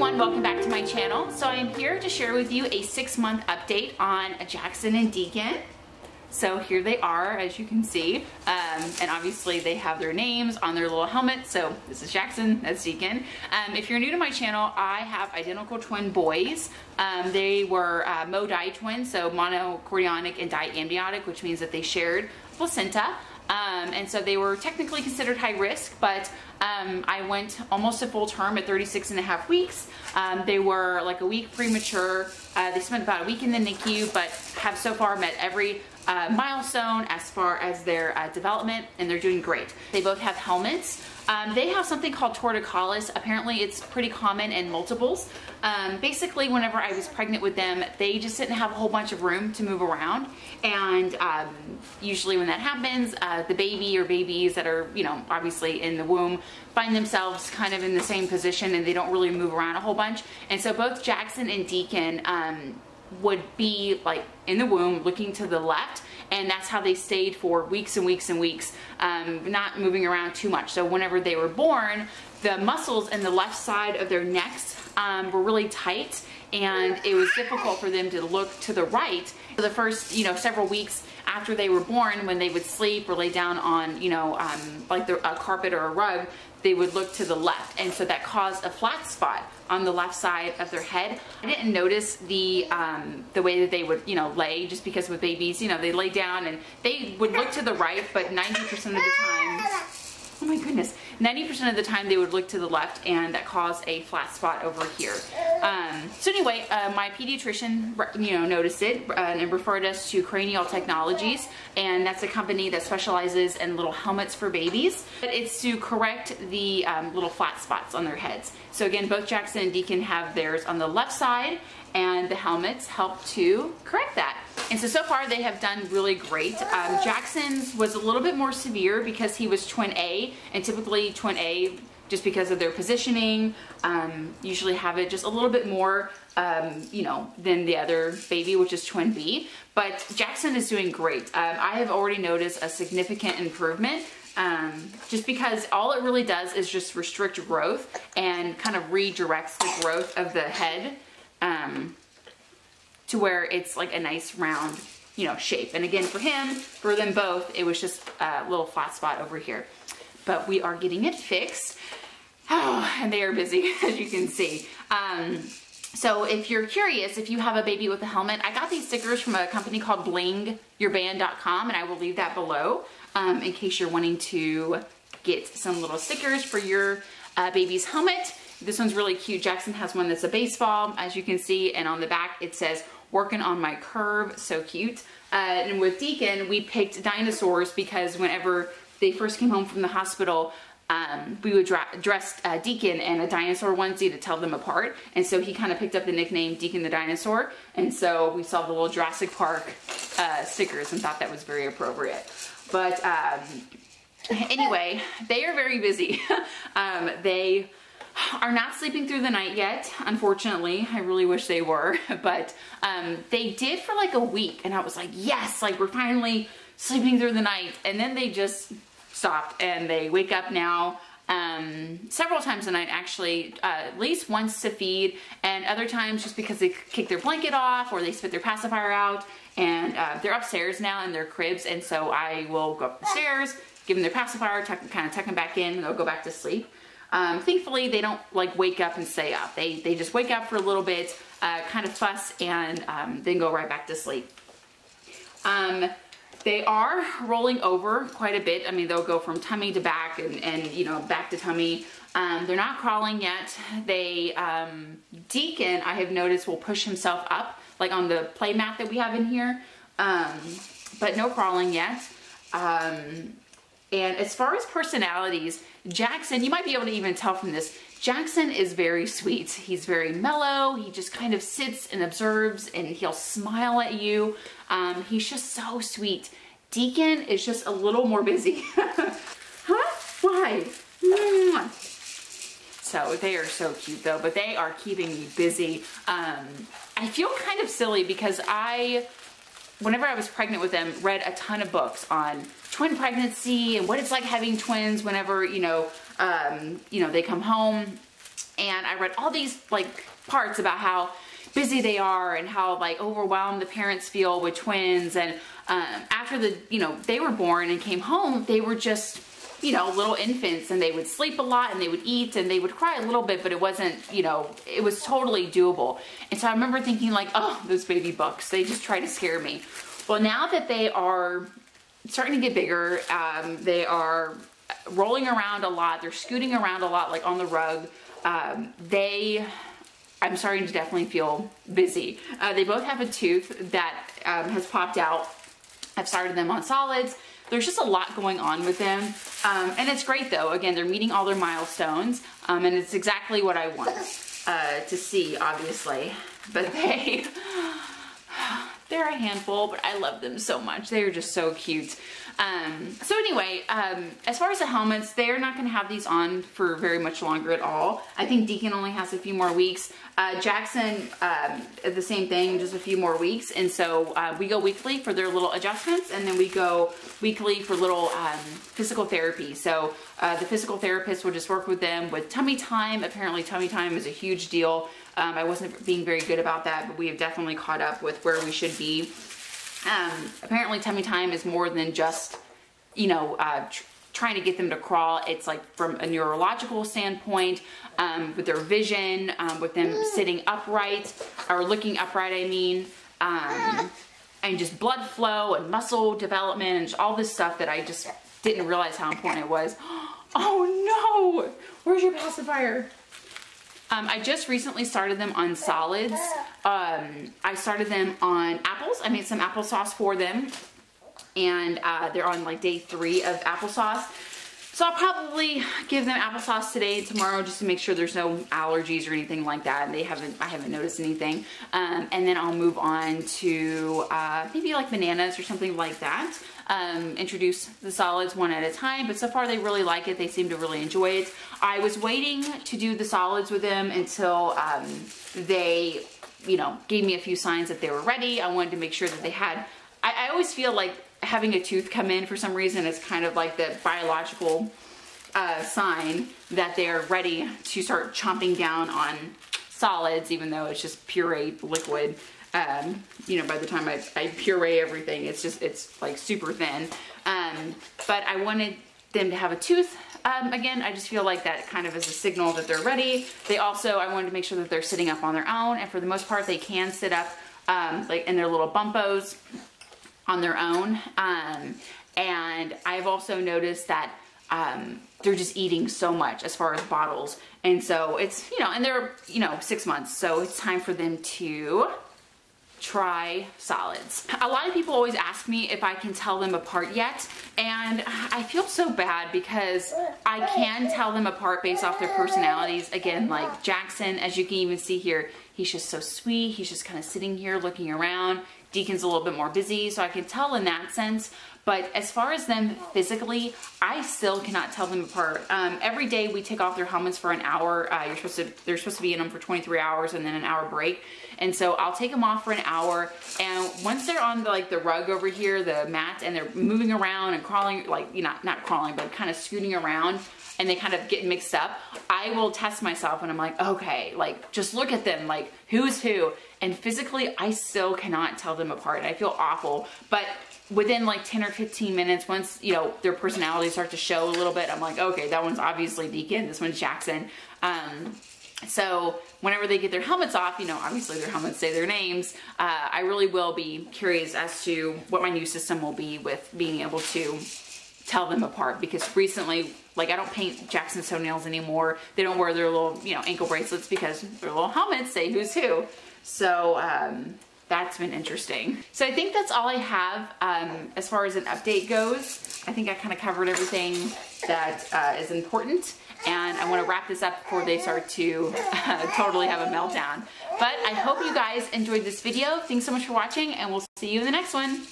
everyone, welcome back to my channel. So I'm here to share with you a 6-month update on Jackson and Deacon. So here they are, as you can see, and obviously they have their names on their little helmets. So this is Jackson, that's Deacon. If you're new to my channel, I have identical twin boys. They were mo-di twins, so monochorionic and diamniotic, which means that they shared placenta. And so they were technically considered high risk, but I went almost a full term at 36.5 weeks. They were like a week premature. They spent about a week in the NICU, but have so far met every milestone as far as their development, and they're doing great. They both have helmets. They have something called torticollis. Apparently it's pretty common in multiples. Basically, whenever I was pregnant with them, they just didn't have a whole bunch of room to move around. And usually when that happens, the baby or babies that are, you know, obviously in the womb find themselves kind of in the same position and they don't really move around a whole bunch. And so both Jackson and Deacon would be like in the womb looking to the left, and that's how they stayed for weeks and weeks and weeks, not moving around too much. So whenever they were born, the muscles in the left side of their necks were really tight, and it was difficult for them to look to the right. For the first, you know, several weeks after they were born, when they would sleep or lay down on, you know, like a carpet or a rug, they would look to the left, and so that caused a flat spot on the left side of their head. I didn't notice the way that they would, you know, lay, just because with babies, you know, they lay down and they would look to the right, but 90% of the time, oh my goodness, 90% of the time they would look to the left, and that caused a flat spot over here. So anyway, my pediatrician, you know, noticed it and referred us to Cranial Technologies, and that's a company that specializes in little helmets for babies. But it's to correct the little flat spots on their heads. So again, both Jackson and Deacon have theirs on the left side, and the helmets help to correct that. And so far they have done really great. Jackson's was a little bit more severe because he was twin A, and typically twin A, just because of their positioning, usually have it just a little bit more, you know, than the other baby, which is twin B. But Jackson is doing great. I have already noticed a significant improvement, just because all it really does is just restrict growth and kind of redirects the growth of the head to where it's like a nice round, you know, shape. And again, for him, for them both, it was just a little flat spot over here. But we are getting it fixed. Oh, and they are busy, as you can see. So if you're curious, if you have a baby with a helmet, I got these stickers from a company called blingyourband.com, and I will leave that below in case you're wanting to get some little stickers for your baby's helmet. This one's really cute. Jackson has one that's a baseball, as you can see, and on the back it says, "Working on my curve." So cute. And with Deacon, we picked dinosaurs because whenever they first came home from the hospital, we would dress Deacon in a dinosaur onesie to tell them apart. And so he kind of picked up the nickname Deacon the Dinosaur. And so we saw the little Jurassic Park stickers and thought that was very appropriate. But anyway, they are very busy. They are not sleeping through the night yet, unfortunately. I really wish they were, but they did for like a week, and I was like, yes, like we're finally sleeping through the night. And then they just stopped, and they wake up now several times a night, actually, at least once to feed, and other times just because they kick their blanket off or they spit their pacifier out. And they're upstairs now in their cribs, and so I will go up the stairs, give them their pacifier, kind of tuck them back in, and they'll go back to sleep. Thankfully, they don't like wake up and stay up. They just wake up for a little bit, kind of fuss, and then go right back to sleep. They are rolling over quite a bit. I mean, they'll go from tummy to back and you know, back to tummy. They're not crawling yet. They, Deacon, I have noticed, will push himself up, like on the play mat that we have in here, but no crawling yet. And as far as personalities, Jackson, you might be able to even tell from this, Jackson is very sweet. He's very mellow. He just kind of sits and observes, and he'll smile at you. He's just so sweet. Deacon is just a little more busy. Huh? Why? So they are so cute though, but they are keeping me busy. I feel kind of silly because whenever I was pregnant with them, read a ton of books on twin pregnancy and what it's like having twins whenever, you know, they come home. and I read all these like parts about how busy they are and how like overwhelmed the parents feel with twins. And after they were born and came home, they were just, little infants, and they would sleep a lot and they would eat and they would cry a little bit, but it wasn't, it was totally doable. And so I remember thinking like, oh, those baby bucks, they just try to scare me. Well, now that they are starting to get bigger, they are rolling around a lot, they're scooting around a lot, like on the rug, I'm starting to definitely feel busy. They both have a tooth that has popped out. I've started them on solids. There's just a lot going on with them. And it's great though. Again, they're meeting all their milestones. And it's exactly what I want to see, obviously. But they're a handful, but I love them so much. They're just so cute. So anyway, as far as the helmets, they're not gonna have these on for very much longer at all. I think Deacon only has a few more weeks. Jackson, the same thing, just a few more weeks. And so we go weekly for their little adjustments, and then we go weekly for little physical therapy. So the physical therapist will just work with them with tummy time. Apparently tummy time is a huge deal. I wasn't being very good about that, but we have definitely caught up with where we should be. Apparently tummy time is more than just, trying to get them to crawl. It's like from a neurological standpoint, with their vision, with them sitting upright, or looking upright, I mean, and just blood flow and muscle development and just all this stuff that I just didn't realize how important it was. Oh no! Where's your pacifier? I just recently started them on solids. I started them on apples. I made some applesauce for them, and they're on like day 3 of applesauce. So I'll probably give them applesauce today and tomorrow just to make sure there's no allergies or anything like that. And I haven't noticed anything. And then I'll move on to maybe like bananas or something like that. Introduce the solids one at a time, but so far they really like it. They seem to really enjoy it. I was waiting to do the solids with them until they, gave me a few signs that they were ready. I wanted to make sure that they had, I always feel like having a tooth come in for some reason is kind of like the biological sign that they're ready to start chomping down on solids, even though it's just pureed liquid. By the time I puree everything, it's like super thin. But I wanted them to have a tooth. Again, I just feel like that kind of is a signal that they're ready. I wanted to make sure that they're sitting up on their own, and for the most part, they can sit up like in their little bumpos on their own. And I've also noticed that they're just eating so much as far as bottles. And so it's, and they're, 6 months. So it's time for them to try solids. A lot of people always ask me if I can tell them apart yet, and I feel so bad because I can tell them apart based off their personalities. Again, like Jackson, as you can even see here, he's just so sweet. He's just kind of sitting here looking around. Deacon's a little bit more busy, so I can tell in that sense. But as far as them physically, I still cannot tell them apart. Every day we take off their helmets for an hour. They're supposed to be in them for 23 hours and then an hour break. And so I'll take them off for an hour. And once they're on the rug over here, the mat, and they're moving around and crawling, like, not crawling, but kind of scooting around, and they kind of get mixed up, I will test myself and I'm like, okay, like, just look at them, like, who's who? And physically, I still cannot tell them apart. I feel awful. But within like 10 or 15 minutes, once, their personalities start to show a little bit, I'm like, okay, that one's obviously Deacon, this one's Jackson. So whenever they get their helmets off, obviously their helmets say their names, I really will be curious as to what my new system will be with being able to tell them apart, because recently, like, I don't paint Jackson's toenails anymore. They don't wear their little, ankle bracelets because their little helmets say who's who. So that's been interesting. So I think that's all I have as far as an update goes. I think I kind of covered everything that is important, and I want to wrap this up before they start to totally have a meltdown. But I hope you guys enjoyed this video. Thanks so much for watching, and we'll see you in the next one.